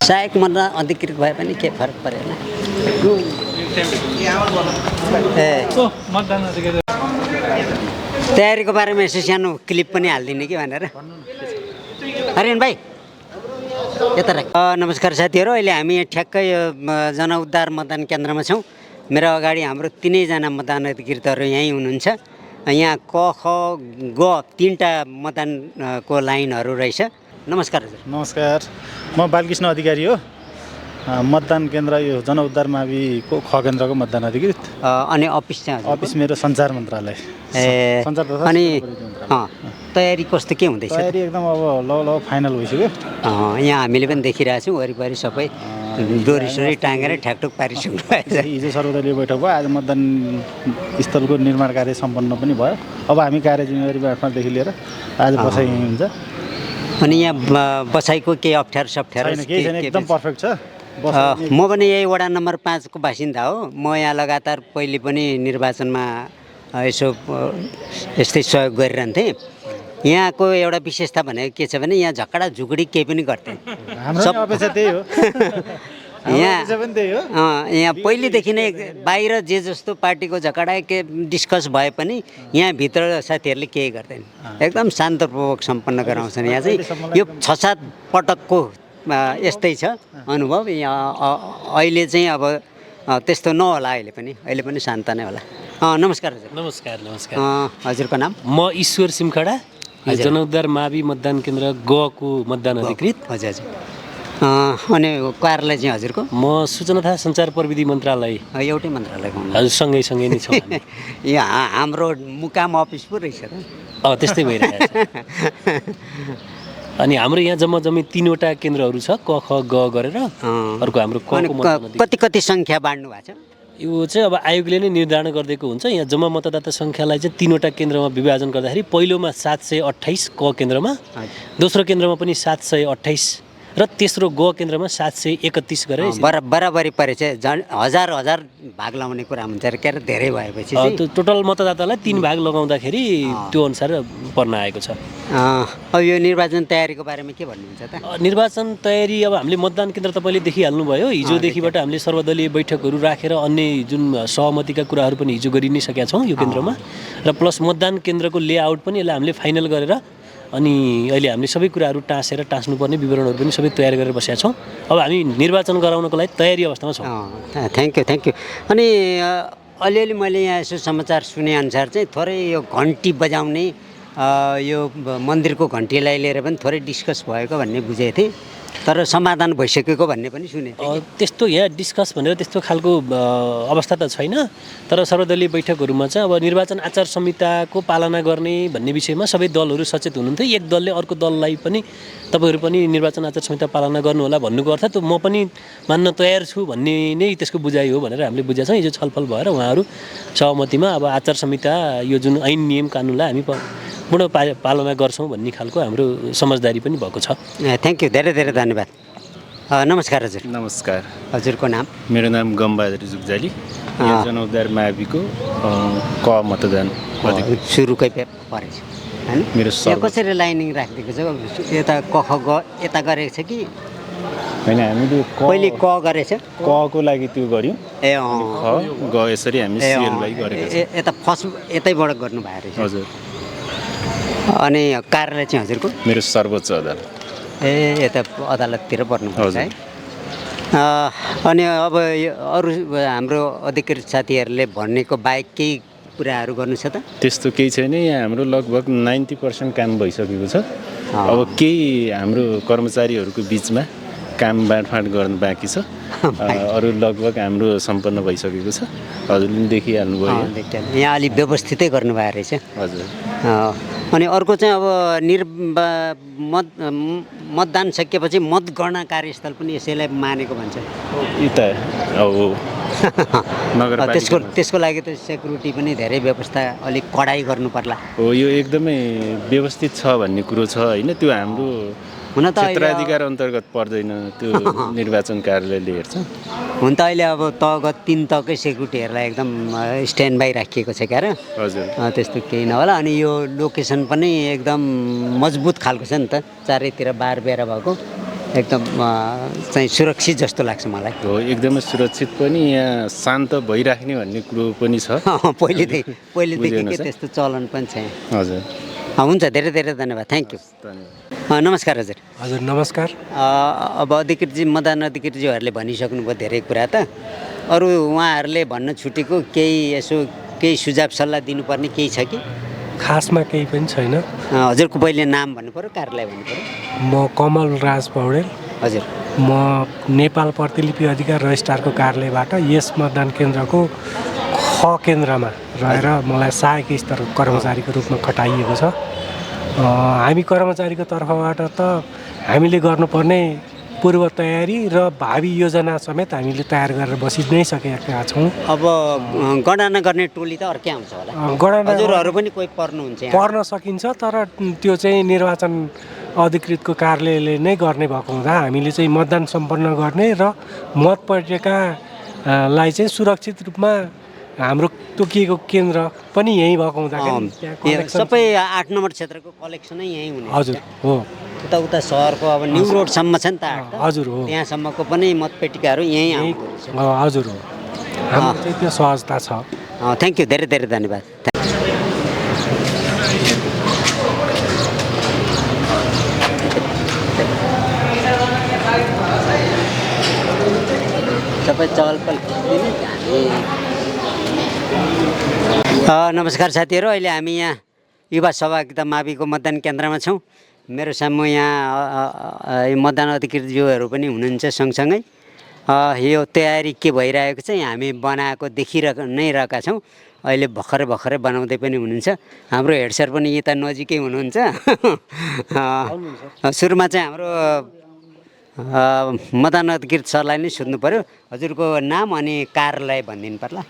सहायक मतदान अधिकृत भए पनि के फरक परेन। तयारीको बारेमा यसो सानो क्लिप पनि हालिदिने कि भनेर। हरिण भाइ यता राख। नमस्कार साथीहरू, अहिले हामी ठ्याक्कै जनउद्धार मतदान केन्द्रमा छौँ। मेरो अगाडि हाम्रो तिनैजना मतदान अधिकृतहरू यहीँ हुनुहुन्छ। यहाँ क ख ग 3टा मतदानको लाइनहरू रहेछ। नमस्कार हजुर। नमस्कार, म बालकृष्ण अधिकारी हो, मतदान केन्द्र यो जनउद्धार माविको ख केन्द्रको मतदान अधिकृत। अनि अफिस चाहिँ अफिस मेरो सञ्चार मन्त्रालय। अनि तयारी कस्तो के हुँदैछ? तयारी एकदम अब ल फाइनल भइसक्यो। यहाँ हामीले पनि देखिरहेको छौँ, वरिपरि सबै डोरीसोरी टाँगेर ठ्याकठुक पारिसक्नु भएछ। हिजो सर्वदलीय बैठक भयो, आज मतदान स्थलको निर्माण कार्य सम्पन्न पनि भयो। अब हामी कार्य जिम्मेवारी बाँड्नदेखि लिएर आज बसाइ यहीँ हुन्छ। अनि यहाँ बसाइको केही अप्ठ्यारो सप्ठ्यारो केही छैन, एकदम पर्फेक्ट छ। म पनि यही वडा नम्बर 5 को बासिन्दा हो। म यहाँ लगातार पहिले पनि निर्वाचनमा यसो यस्तै सहयोग गरिरहन्थेँ। यहाँको एउटा विशेषता भनेको के छ भने यहाँ झगडा झुगडी केही पनि गर्दैन। हाम्रो अपेक्षा त्यही हो। यहाँ पहिलेदेखि नै बाहिर जे जस्तो पार्टीको झगडा के डिस्कस भए पनि यहाँ भित्र साथीहरूले केही गर्दैन, एकदम शान्तपूर्वक सम्पन्न गराउँछन्। यहाँ चाहिँ यो 6-7 पटकको यस्तै छ अनुभव। यहाँ अहिले चाहिँ अब त्यस्तो नहोला, अहिले पनि शान्त नै होला। नमस्कार हजुर। नमस्कार नमस्कार। हजुरको नाम? म ईश्वर सिमखडा, जनउद्धार मावि मतदान केन्द्र गको मतदान अधिकृत। हजुर हजुर। अनि कार्यालय चाहिँ हजुरको? म सूचना तथा सञ्चार प्रविधि मन्त्रालय। एउटै मन्त्रालयको? हजुर, सँगै नै छौँ। यहाँ हाम्रो मुकाम अफिस पो रहेछ त। त्यस्तै भइरहेको छ। अनि हाम्रो यहाँ जम्मा 3वटा केन्द्रहरू छ, क ख ग गरेर। अर्को हाम्रो कति सङ्ख्या बाँड्नु भएको छ? यो चाहिँ अब आयोगले नै निर्धारण गरिदिएको हुन्छ। यहाँ जम्मा मतदाता सङ्ख्यालाई चाहिँ 3वटा केन्द्रमा विभाजन गर्दाखेरि पहिलोमा 728 क केन्द्रमा, दोस्रो केन्द्रमा पनि 728 र तेस्रो ग केन्द्रमा 731 गरे। बराबरी परेछ। हजार भाग लगाउने कुरा हुन्छ के अरे, धेरै भएपछि त्यो टोटल मतदातालाई 3 भाग लगाउँदाखेरि त्यो अनुसार पर्न आएको छ। अब यो निर्वाचन तयारीको बारेमा के भन्नुहुन्छ त? निर्वाचन तयारी अब हामीले मतदान केन्द्र तपाईँले देखिहाल्नुभयो। हिजोदेखिबाट हामीले सर्वदलीय बैठकहरू राखेर अन्य जुन सहमतिका कुराहरू पनि हिजो गरि नै सकेका छौँ यो केन्द्रमा। र प्लस मतदान केन्द्रको लेआउट पनि यसलाई हामीले फाइनल गरेर अनि अहिले हामीले सबै कुराहरू टाँस्नुपर्ने विवरणहरू पनि सबै तयार गरेर बसेका छौँ। अब हामी निर्वाचन गराउनको लागि तयारी अवस्थामा छौँ। Thank you. अनि अलिअलि मैले यहाँ यसो समाचार सुनेअनुसार चाहिँ थोरै यो घन्टी बजाउने, यो मन्दिरको घन्टीलाई लिएर पनि थोरै डिस्कस भएको भन्ने बुझेको थिएँ, तर समाधान भइसकेको भन्ने पनि सुनेको थिएँ। त्यस्तो यहाँ डिस्कस भनेर त्यस्तो खालको अवस्था त छैन। तर सर्वदलीय बैठकहरूमा चाहिँ अब निर्वाचन आचार संहिताको पालना गर्ने भन्ने विषयमा सबै दलहरू सचेत हुनुहुन्थ्यो। एक दलले अर्को दललाई पनि तपाईँहरू पनि निर्वाचन आचार संहिता पालना गर्नुहोला भन्नुको अर्थ म पनि मान्न तयार छु भन्ने नै त्यसको बुझाइ हो भनेर हामीले बुझेका छौँ। हिजो छलफल भएर उहाँहरू सहमतिमा अब आचार संहिता यो जुन ऐन नियम कानुनलाई हामी पूर्ण पालना गर्छौँ भन्ने खालको हाम्रो समझदारी पनि भएको छ। थ्याङ्क यू, धेरै धेरै धन्यवाद। नमस्कार हजुर। नमस्कार। हजुरको नाम? मेरो नाम गम्बहादुर जुगजाली, जनउद्धार माविको क मतदान सुरुकै परेछ हैन? मेरो कसरी लाइनिङ राखिदिएको छ? यता क ख ग यता गरेको छ कि होइन? हामीले पहिले क गरेछ, क को लागि त्यो गऱ्यौँ। ख ग यसरी हामी सिएललाई गरेको छ। यता फर्स्ट यतैबाट गर्नु भएको रहेछ? हजुर। अनि कार्यालय चाहिँ हजुरको? मेरो सर्वोच्च अदालत। यता अदालततिर पर्नुपर्छ है। अनि अब अरू हाम्रो अधिकृत साथीहरूले भनेको बाहेक केही कुराहरू गर्नु छ त? त्यस्तो केही छैन। यहाँ हाम्रो लगभग 90% काम भइसकेको छ। अब केही हाम्रो कर्मचारीहरूको बिचमा काम बाँडफाँड गर्नु बाँकी छ। अरू लगभग हाम्रो सम्पन्न भइसकेको छ। हजुरले देखिहाल्नुभयो। यहाँ अलिक व्यवस्थितै गर्नुभएको रहेछ। हजुर। अनि अर्को चाहिँ अब मतदान सकिएपछि मतगणना कार्यस्थल पनि यसैलाई मानेको भन्छ। त्यसको लागि त सेक्युरिटी पनि धेरै व्यवस्था अलिक कडाइ गर्नु पर्ला। हो, यो एकदमै व्यवस्थित छ भन्ने कुरो छ होइन? त्यो हाम्रो हुन त क्षेत्राधिकार अन्तर्गत पर्दैन, त्यो निर्वाचन कार्यालयले हेर्छ। हुन त अहिले अब तहगत 3 तहकै सेक्युरिटीहरूलाई एकदम स्ट्यान्ड बाई राखिएको छ क्या र? हजुर। त्यस्तो केही नहोला। अनि यो लोकेसन पनि एकदम मजबुत खालको छ नि त, चारैतिर बारबेर भएको। एकदम चाहिँ सुरक्षित जस्तो लाग्छ मलाई। हो एकदमै सुरक्षित पनि यहाँ शान्त भइराख्ने भन्ने कुरो पनि छ। पहिलेदेखि बुझेन के सर? त्यस्तो चलन पनि छ यहाँ। हजुर हुन्छ, धेरै धेरै धन्यवाद, थ्याङ्क यू। धन्यवाद। नमस्कार हजुर। हजुर नमस्कार। अब अधिकृतजी मदन अधिकृतजीहरूले भनिसक्नुभयो धेरै कुरा त, अरू उहाँहरूले भन्न छुटेको केही सुझाव सल्लाह दिनुपर्ने केही छ कि? खासमा केही पनि छैन। हजुरको पहिले नाम भन्नु पऱ्यो, कार्यालय भन्नु पऱ्यो। म कमल राज पौडेल, हजुर। म नेपाल प्रतिलिपि अधिकार रजिस्ट्रारको कार्यालयबाट यस मतदान केन्द्रको ख केन्द्रमा रहेर मलाई सहायक स्तर कर्मचारीको रूपमा खटाइएको छ। हामी कर्मचारीको तर्फबाट त हामीले गर्नुपर्ने पूर्व तयारी र भावी योजना समेत हामीले तयार गरेर बसि नै सकेका छौँ। अब गणना गर्ने टोली त अर्कै आउँछ होला, गणना हजुरहरू पनि कोही पर्नुहुन्छ यहाँ? पर्न सकिन्छ, तर त्यो चाहिँ निर्वाचन अधिकृतको कार्यालयले नै गर्ने भएको हुँदा हामीले चाहिँ मतदान सम्पन्न गर्ने र मत परेकालाई चाहिँ सुरक्षित रूपमा हाम्रो तोकिएको केन्द्र पनि यहीँ भएको हुँदाखेरि सबै 8 नम्बर क्षेत्रको कलेक्सनै यहीँ हुने? हजुर हो। उता सहरको अब न्यु रोडसम्म छ नि त 8 त? हजुर हो। त्यहाँसम्मको पनि मतपेटिकाहरू यहीँ आउँदो रहेछ? हजुर हो। हाम्रो चाहिँ त्यो सहजता छ। थ्याङ्क यू, धेरै धेरै धन्यवाद। सबै चहलपहल नमस्कार साथीहरू, अहिले हामी यहाँ युवा सहभागिता माविको मतदान केन्द्रमा छौँ। मेरो सामु यहाँ मतदान अधिकृतज्यूहरू पनि हुनुहुन्छ सँगसँगै। यो तयारी के भइरहेको छ यहाँ हामी बनाएको नै रहेका छौँ। अहिले भर्खरै बनाउँदै पनि हुनुहुन्छ। हाम्रो हेड सर पनि यता नजिकै हुनुहुन्छ। सुरुमा चाहिँ हाम्रो मतदान अधिकृत सरलाई नै सोध्नु पऱ्यो, हजुरको नाम अनि कार्यालय भनिदिनु पर्ला।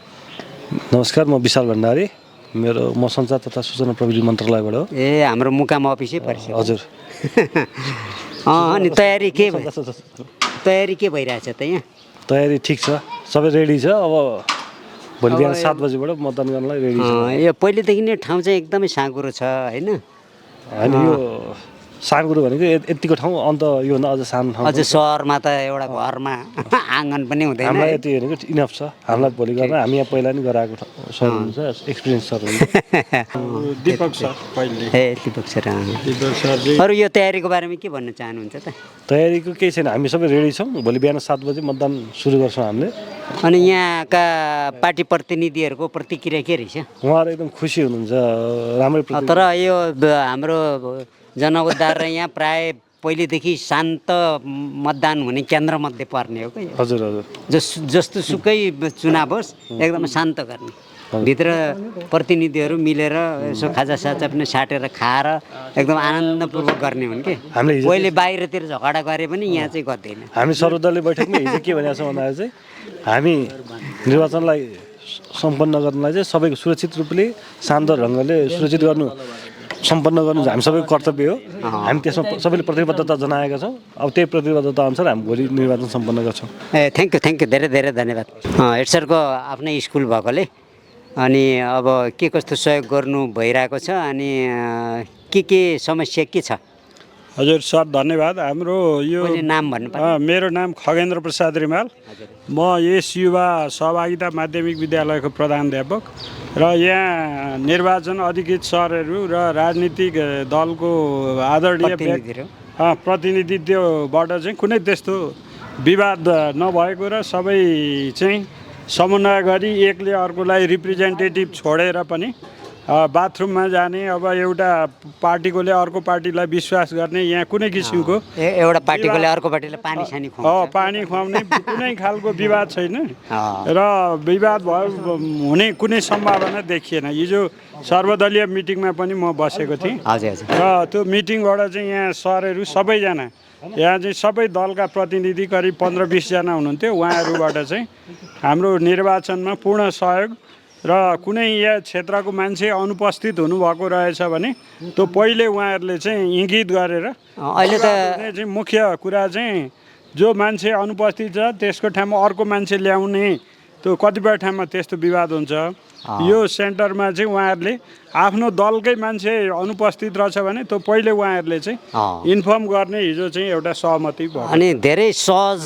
नमस्कार, म विशाल भण्डारी, म सञ्चार तथा सूचना प्रविधि मन्त्रालयबाट हो। हाम्रो मुकाम अफिसै पर्छ। हजुर। अनि तयारी के भइरहेछ त यहाँ? तयारी ठिक छ, सबै रेडी छ। अब भोलि बिहान 7 बजीबाट मतदान गर्नलाई रेडी छ। यो पहिलेदेखि नै ठाउँ चाहिँ एकदमै साँघुरो छ होइन? होइन, यो साँघुरो भनेको यतिको ठाउँ, अन्त योभन्दा अझ सानो ठाउँ। अझ सहरमा त एउटा घरमा आँगन पनि हुँदैन। हामीलाई यति भनेको इनफ छ। हामीलाई भोलि गर्न हामी यहाँ पहिला नि गराएको सर हुनुहुन्छ, एक्सपिरियन्स सर हुनुहुन्छ। दीपक सर पहिले। दीपक सर। अरू यो तयारीको बारेमा के भन्न चाहनुहुन्छ त? तयारीको केही छैन, हामी सबै रेडी छौँ। भोलि बिहान 7 बजी मतदान सुरु गर्छौँ हामीले। अनि यहाँका पार्टी प्रतिनिधिहरूको प्रतिक्रिया के रहेछ? उहाँहरू एकदम खुसी हुनुहुन्छ, राम्रै। तर यो हाम्रो जनउद्धार र यहाँ प्राय पहिलेदेखि शान्त मतदान हुने केन्द्रमध्ये पर्ने हो कि? हजुर हजुर। जस्तो सुकै चुनाव होस् एकदम शान्त गर्ने, भित्र प्रतिनिधिहरू मिलेर यसो खाजासाजा पनि साटेर खाएर एकदम आनन्दपूर्वक गर्ने हुन् कि? हामीले पहिले बाहिरतिर झगडा गरे पनि यहाँ चाहिँ गर्दैन। हामी सर्वदलीय बैठकमा हिजो के भनेको छौँ भन्दाखेरि चाहिँ हामी निर्वाचनलाई सम्पन्न गर्नलाई चाहिँ सबैको सुरक्षित रूपले शान्त ढङ्गले सुरक्षित सम्पन्न गर्नु हामी सबैको कर्तव्य हो। हामी त्यसमा सबैले प्रतिबद्धता जनाएका छौँ। अब त्यही प्रतिबद्धता अनुसार हामी भोलि निर्वाचन सम्पन्न गर्छौँ। थ्याङ्क यू, धेरै धेरै धन्यवाद। हेड सरको आफ्नै स्कुल भएकोले अनि अब के कस्तो सहयोग गर्नु भइरहेको छ अनि के समस्या के छ? हजुर सर धन्यवाद। हाम्रो यो नाम भन्नु। मेरो नाम खगेन्द्र प्रसाद रिमाल, म यस युवा सहभागिता माध्यमिक विद्यालयको प्रधानाध्यापक र यहाँ निर्वाचन अधिकृत सरहरू र राजनीतिक दलको आदरणीय प्रतिनिधित्वबाट चाहिँ कुनै त्यस्तो विवाद नभएको र सबै चाहिँ समन्वय गरी एकले अर्कोलाई रिप्रेजेन्टेटिभ छोडेर पनि बाथरुममा जाने, अब एउटा पार्टीकोले अर्को पार्टीलाई विश्वास गर्ने, यहाँ कुनै किसिमको एउटा पार्टीकोले अर्को पार्टीलाई पानी खुवाउने कुनै खालको विवाद छैन र विवाद हुने कुनै सम्भावना देखिएन। हिजो सर्वदलीय मिटिङमा पनि म बसेको थिएँ र त्यो मिटिङबाट चाहिँ यहाँ सरहरू सबैजना, यहाँ चाहिँ सबै दलका प्रतिनिधि करिब 15-20 जना हुनुहुन्थ्यो। उहाँहरूबाट चाहिँ हाम्रो निर्वाचनमा पूर्ण सहयोग र कुनै यहाँ क्षेत्रको मान्छे अनुपस्थित हुनुभएको रहेछ भने त्यो पहिले उहाँहरूले चाहिँ इङ्गित गरेर अहिले त चाहिँ मुख्य कुरा चाहिँ जो मान्छे अनुपस्थित छ त्यसको ठाउँमा अर्को मान्छे ल्याउने, त्यो कतिपय ठाउँमा त्यस्तो विवाद हुन्छ। यो सेन्टरमा चाहिँ उहाँहरूले आफ्नो दलकै मान्छे अनुपस्थित रहेछ भने त्यो पहिले उहाँहरूले चाहिँ इन्फर्म गर्ने हिजो चाहिँ एउटा सहमति भयो। अनि धेरै सहज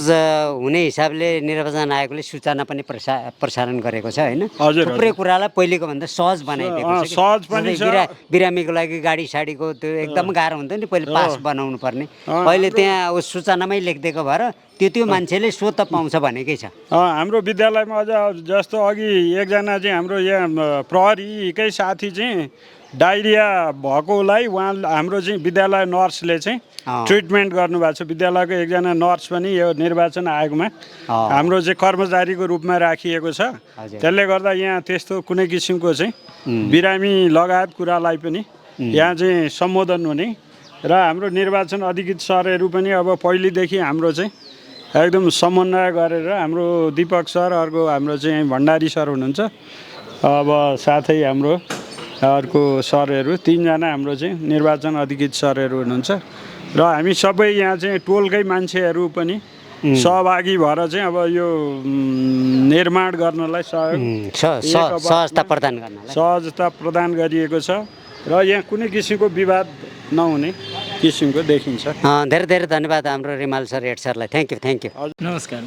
हुने हिसाबले निर्वाचन आयोगले सूचना पनि प्रसारण गरेको छ होइन। थुप्रै कुरालाई पहिलेको भन्दा सहज बनाइदिएको छ। सहज पनि छ। बिरामीको लागि गाडी साडीको त्यो एकदम गाह्रो हुन्थ्यो नि पहिले पास बनाउनु पर्ने। अहिले त्यहाँ सुचनामै लेखिदिएको भएर त्यो मान्छेले स्वत पाउँछ भनेकै छ। हाम्रो विद्यालयमा अझ जस्तो अघि एकजना चाहिँ हाम्रो यहाँ प्रहरीकै साथी चाहिँ डाइरिया भएकोलाई हाम्रो चाहिँ विद्यालय नर्सले चाहिँ ट्रिटमेन्ट गर्नुभएको छ। विद्यालयको एकजना नर्स पनि यो निर्वाचन आयोगमा हाम्रो चाहिँ कर्मचारीको रूपमा राखिएको छ। त्यसले गर्दा यहाँ त्यस्तो कुनै किसिमको चाहिँ बिरामी लगायत कुरालाई पनि यहाँ चाहिँ सम्बोधन हुने र हाम्रो निर्वाचन अधिकृत सरहरू पनि अब पहिलेदेखि हाम्रो चाहिँ एकदम समन्वय गरेर हाम्रो दीपक सर, अर्को हाम्रो चाहिँ भण्डारी सर हुनुहुन्छ, अब साथै हाम्रो अर्को सरहरू 3 जना हाम्रो चाहिँ निर्वाचन अधिकृत सरहरू हुनुहुन्छ र हामी सबै यहाँ चाहिँ टोलकै मान्छेहरू पनि सहभागी भएर चाहिँ अब यो निर्माण गर्नलाई सहजता प्रदान गरिएको छ र यहाँ कुनै किसिमको विवाद नहुने किसिमको देखिन्छ। धेरै धेरै धन्यवाद हाम्रो रिमाल सर, हेड सरलाई। Thank you. नमस्कार।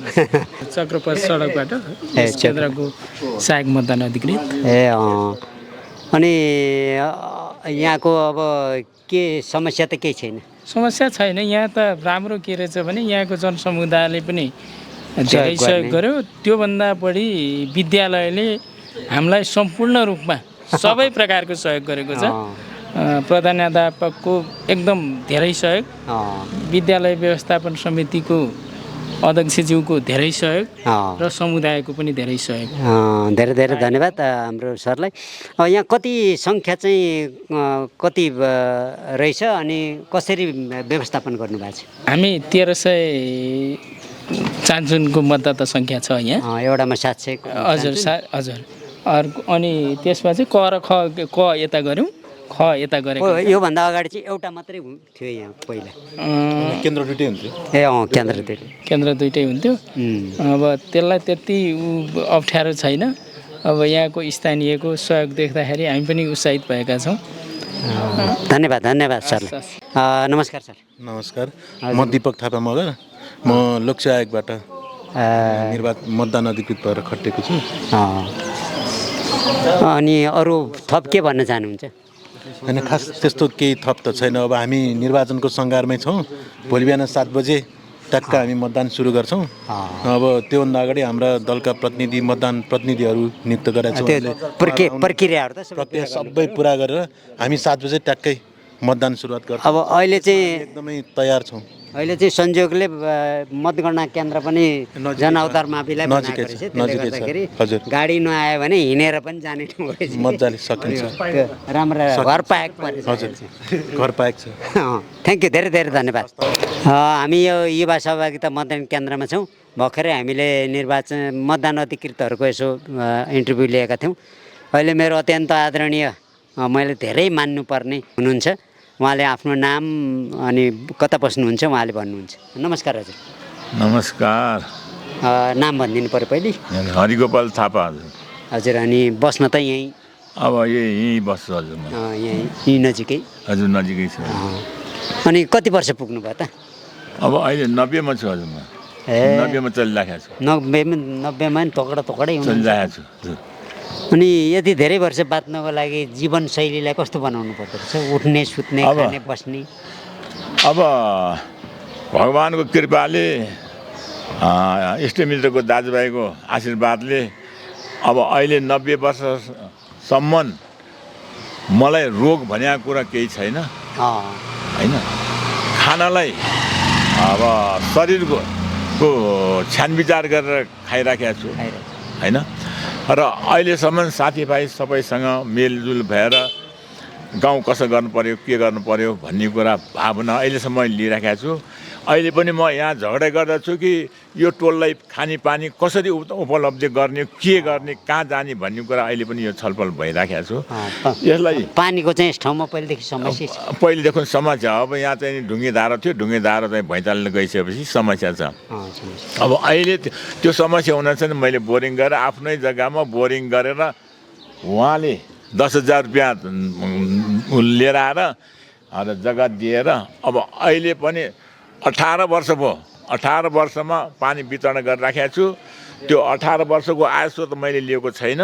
चक्रपथ सडकबाट केन्द्रको सहायक मतदान अधिकृत। अनि यहाँको अब के समस्या त केही छैन? समस्या छैन। यहाँ त राम्रो के रहेछ भने यहाँको जनसमुदायले पनि धेरै सहयोग गर्यो। त्योभन्दा बढी विद्यालयले हामीलाई सम्पूर्ण रूपमा सबै प्रकारको सहयोग गरेको छ। प्रधानाध्यापकको एकदम धेरै सहयोग, विद्यालय व्यवस्थापन समितिको अध्यक्षज्यूको धेरै सहयोग र समुदायको पनि धेरै सहयोग। धेरै धेरै धन्यवाद हाम्रो सरलाई। यहाँ कति सङ्ख्या चाहिँ कति रहेछ अनि कसरी व्यवस्थापन गर्नुभएको छ? हामी 1300 चान्चुनको मतदाता सङ्ख्या छ यहाँ। एउटामा 700। हजुर। अर्को अनि त्यसमा चाहिँ क र क यता गऱ्यौँ, ख यता गरेको। योभन्दा अगाडि चाहिँ एउटा मात्रै थियो यहाँ पहिला? केन्द्र दुइटै हुन्थ्यो। केन्द्र दुइटै हुन्थ्यो। अब त्यसलाई त्यति अप्ठ्यारो छैन। अब यहाँको स्थानीयको सहयोग देख्दाखेरि हामी पनि उत्साहित भएका छौँ। धन्यवाद सर। नमस्कार सर। नमस्कार, म दीपक थापा मगर, म लोकसेवा आयोगबाट मतदान अधिकृत भएर खटेको छु। अनि अरू थप के भन्न चाहनुहुन्छ? होइन, खास त्यस्तो केही थप त छैन। अब हामी निर्वाचनको सङ्घारमै छौँ। भोलि बिहान 7 बजे टक्क हामी मतदान सुरु गर्छौँ। अब त्योभन्दा अगाडि हाम्रा दलका मतदान प्रतिनिधिहरू नियुक्त गरेका छौँ। प्रक्रिया सबै पुरा गरेर हामी 7 बजे ट्याक्कै मतदान सुरुवात गर्छौँ। अब अहिले चाहिँ एकदमै तयार छौँ। अहिले चाहिँ संयोगले मतगणना केन्द्र पनि जनअवतार माविलाई बनाएको रहेछ। त्यसले गर्दाखेरि गाडी नआयो भने हिँडेर पनि जाने मजाले सकिन्छ। राम्रो घर पाएको परेछ। हजुर, घर पाएको छ। थ्याङ्क यू, धेरै धेरै धन्यवाद। हामी यो युवा सहभागिता मतदान केन्द्रमा छौँ। भर्खरै हामीले मतदान अधिकृतहरूको यसो इन्टरभ्यू लिएका थियौँ। अहिले मेरो अत्यन्त आदरणीय, मैले धेरै मान्नुपर्ने हुनुहुन्छ, उहाँले आफ्नो नाम अनि कता बस्नुहुन्छ उहाँले भन्नुहुन्छ। नमस्कार हजुर। नमस्कार। नाम भनिदिनु पऱ्यो पहिले। हरिगोपाल थापा हजुर। अनि बस्न त यहीँ? अब यहीँ बस्छु हजुर। यहीँ नजिकै? हजुर, नजिकै छु। अनि कति वर्ष पुग्नुभयो त? अब अहिले 90मा छु हजुर। म 90मा चलिरहेको छु। 90मा नि तोकडै चलिरहेको छु। अनि यति धेरै वर्ष बाँच्नको लागि जीवनशैलीलाई कस्तो बनाउनु पर्दो रहेछ? उठ्ने, सुत्ने, खाने, बस्ने? अब भगवानको कृपाले, इष्टमित्रको दाजुभाइको आशीर्वादले अब अहिले 90 वर्षसम्म मलाई रोग भनेको कुरा केही छैन होइन। खानालाई अब शरीरको छानबिचार गरेर खाइराखेको छु होइन। र अहिलेसम्म साथीभाइ सबैसँग मेलजुल भएर गाउँ कसो गर्नु पर्यो, के गर्नु पर्यो भन्ने कुरा भावना अहिलेसम्म लिइराखेको छु। अहिले पनि म यहाँ झगडा गर्दछु कि यो टोललाई खानेपानी कसरी उपलब्ध गर्ने, के गर्ने, कहाँ जाने भन्ने कुरा अहिले पनि यो छलफल भइराखेको छु। यसलाई पानीको चाहिँ यस ठाउँमा पहिलेदेखि समस्या छ? पहिलेदेखि समस्या। अब यहाँ चाहिँ ढुङ्गे धारा थियो, ढुङ्गे धारा चाहिँ भैँचालोले गइसकेपछि समस्या छ। अब अहिले त्यो समस्या हुन चाहिँ मैले बोरिङ गरेर आफ्नै जग्गामा बोरिङ गरेर उहाँले 10,000 रुपियाँ लिएर आएर जग्गा दिएर अब अहिले पनि 18 वर्ष भयो। 18 वर्षमा पानी वितरण गरिराखेको छु। त्यो 18 वर्षको आय स्रोत मैले लिएको छैन,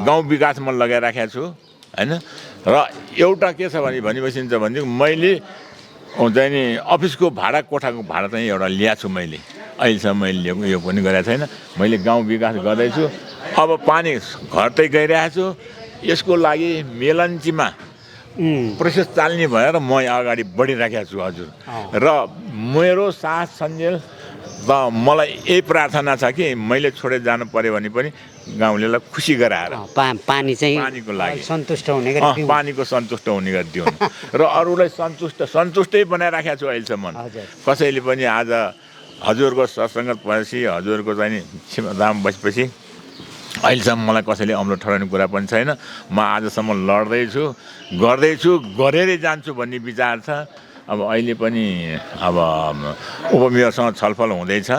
गाउँ विकासमा लगाइराखेको छु होइन। र एउटा के छ भनेपछि भने मैले चाहिँ नि अफिसको भाडा, कोठाको भाडा चाहिँ एउटा ल्याएको छु मैले। अहिलेसम्म मैले लिएको यो पनि गरेको छैन। मैले गाउँ विकास गर्दैछु। अब पानी घट्दै गइरहेको छु। यसको लागि मेलन्चीमा प्रोसेस चाल्ने भएर म अगाडि बढिराखेको छु हजुर। र मेरो साथ सन्जेल र मलाई यही प्रार्थना छ कि मैले छोडेर जानु पर्यो भने पनि गाउँलेलाई खुसी गराएर पानी चाहिँ पानीको लागि सन्तुष्ट हुने गरी पानीको सन्तुष्ट हुने गरी दिउँ र अरूलाई सन्तुष्टै बनाइराखेको छु अहिलेसम्म। कसैले पनि आज हजुरको सत्सङ्गत भएपछि, हजुरको चाहिँ दाम बसेपछि अहिलेसम्म मलाई कसैले अम्लो ठहराउने कुरा पनि छैन। म आजसम्म लड्दैछु, गर्दैछु, गरेरै जान्छु भन्ने विचार छ। अब अहिले पनि अब उपमेयरसँग छलफल हुँदैछ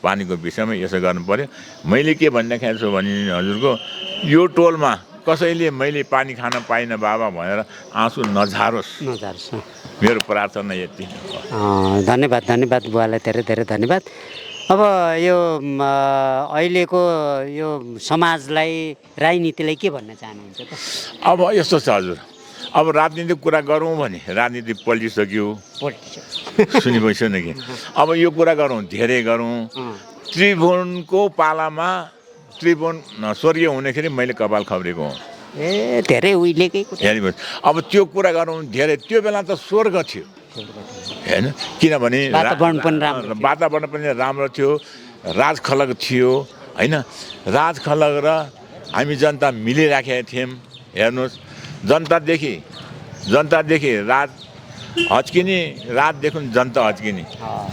पानीको विषयमा, यसो गर्नु पर्यो। मैले के भनिराखेको छु भने हजुरको यो टोलमा कसैले मैले पानी खान पाइनँ बाबा भनेर आँसु नझारोस्, मेरो प्रार्थना यति। धन्यवाद बुवालाई, धेरै धेरै धन्यवाद। अब यो अहिलेको यो समाजलाई, राजनीतिलाई के भन्न चाहनुहुन्छ त? अब यस्तो छ हजुर, अब राजनीतिक कुरा गरौँ भने राजनीति पल्टिसक्यो, सुनि भइसक्यो कि। अब यो कुरा गरौँ, धेरै गरौँ। त्रिभुवनको पालामा त्रिभुवन स्वर्गीय हुँदाखेरि मैले कपाल खब्रेको हुँ। धेरै उहिलेकै कुरा। अब त्यो कुरा गरौँ धेरै, त्यो बेला त स्वर्ग थियो होइन, किनभने वातावरण पनि राम्रो थियो, राजखलक थियो होइन। राजखलक र हामी जनता मिलिराखेका थियौँ। हेर्नुहोस्, जनतादेखि राज हच्किने, राजदेखि जनता हच्किने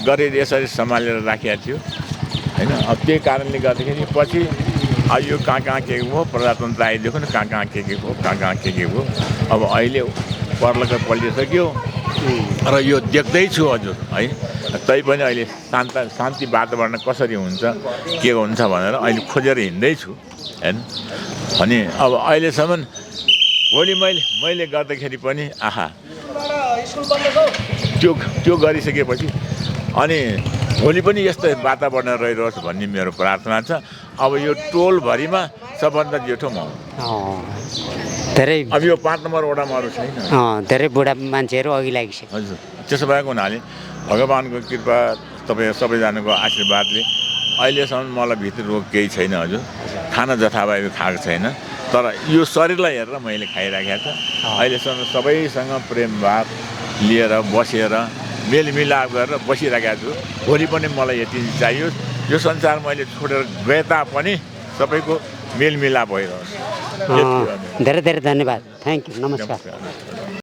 गरेर यसरी सम्हालेर राखेका थियो होइन। अब त्यही कारणले गर्दाखेरि पछि यो कहाँ के भयो, प्रजातन्त्र आइदिएको न कहाँ के भयो, कहाँ के भयो। अब अहिले पर्लक पल्टिसक्यो र यो देख्दैछु हजुर है। तैपनि अहिले शान्ति वातावरण कसरी हुन्छ, के हुन्छ भनेर अहिले खोजेर हिँड्दैछु होइन। अनि अब अहिलेसम्म भोलि मैले गर्दाखेरि पनि आहा त्यो गरिसकेपछि अनि भोलि पनि यस्तै वातावरण रहिरहोस् भन्ने मेरो प्रार्थना छ। अब यो टोलभरिमा सबभन्दा जेठो म हुँ। धेरै अब यो 5 नम्बर वडामा अरू छैन। धेरै बुढा मान्छेहरू अघि लागिसक्यो हजुर। त्यसो भएको हुनाले भगवान्को कृपा, तपाईँ सबैजनाको आशीर्वादले अहिलेसम्म मलाई भित्र रोग केही छैन हजुर। खाना जथाभावी खाएको छैन, तर यो शरीरलाई हेरेर मैले खाइराखेको छ। अहिलेसम्म सबैसँग प्रेम भाव लिएर बसेर मेलमिलाप गरेर बसिरहेको छु। भोलि पनि मलाई यति चाहियो, यो संसार मैले छोडेर गए तापनि सबैको मेलमिलाप भइरहोस्। धेरै धेरै धन्यवाद। थ्याङ्क यू, नमस्कार।